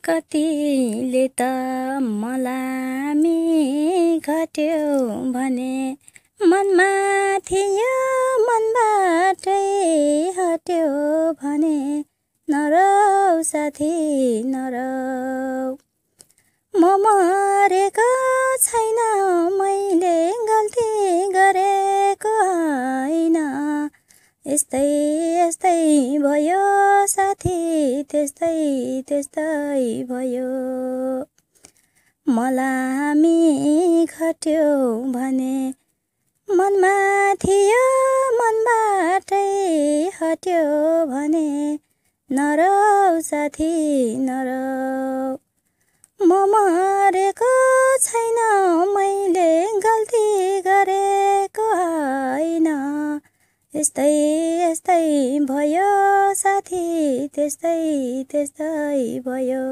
कतिले त मलामी घट्यो भने मनमा थियो मनबाटै हट्यो भने नरौ साथी नरौ। म मरेको छैन मैले गल्ती गरेको होइन। यस्तै यस्तै भयो साथी त्यस्तै त्यस्तै भयो। मलामी घट्यो भने मनमा थियो मनबाटै हट्यो भने नरौ साथी नरौ। म मरेको छैन मैले गल्ती गरेको होइन। यस्तै यस्तै भयो साथी त्यस्तै त्यस्तै भयो।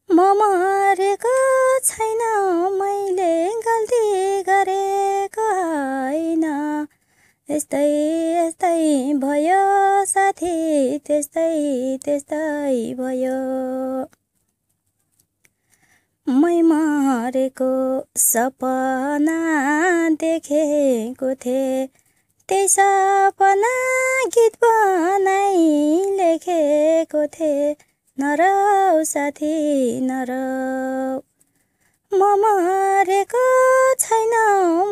म मरेको छैन मैले गल्ती गरेको होइन। यस्तै यस्तै भयो साथी त्यस्तै त्यस्तै भयो। मै मरेको सपना देखेको थिएँ त्यही सपना गीत बनाई लेखेको थिएँ नरौ साथी नरौ। म मरेको छैन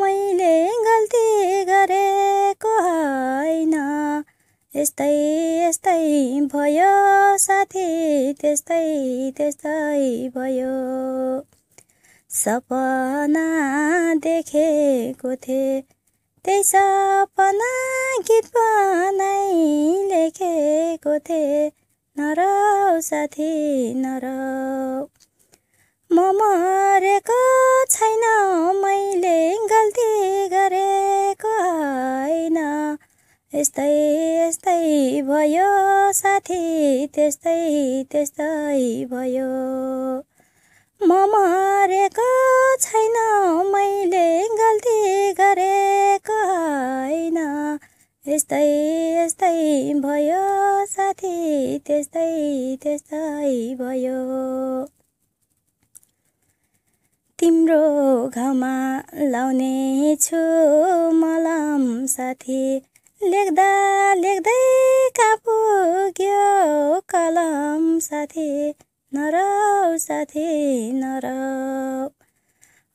मैले गल्ती गरेको होइन। यस्तै यस्तै भयो साथी त्यस्तै त्यस्तै भयो। सपना देखेको थिएँ त्यही सपना गीत बनाई लेखेको थिएँ नरौ साथी नरौ। म मरेको छैन मैले गल्ती गरेको होइन। यस्तै यस्तै भयो साथी त्यस्तै त्यस्तै भयो। म मरेको छैन मैले गल्ती गरेको होइन। यस्तै यस्तै भयो साथी त्यस्तै त्यस्तै भयो। तिम्रो घाउमा लाउने छु मलम साथी लेख्दा लेख्दै कहाँ पुग्यो कलम साथी नरौ साथी नरौ।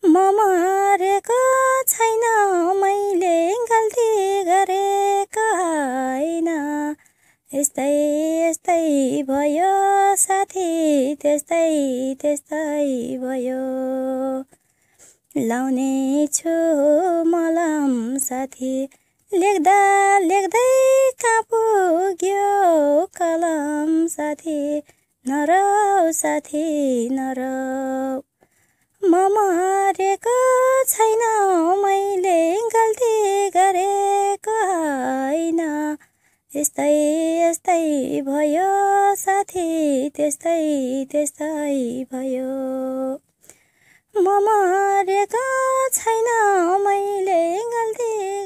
म मरेको छैन मैले गल्ती गरेको होइन। यस्तै यस्तै भयो साथी त्यस्तै त्यस्तै भयो। लाउने छु मलम साथी लेख्दा लेख्दै कहाँ पुग्यो कलम साथी नरौ साथी नरौ। म मरेको छैन मैले गल्ती गरेको होइन। यस्तै यस्तै भयो साथी त्यस्तै त्यस्तै भयो। म मरेको छैन मैले गल्ती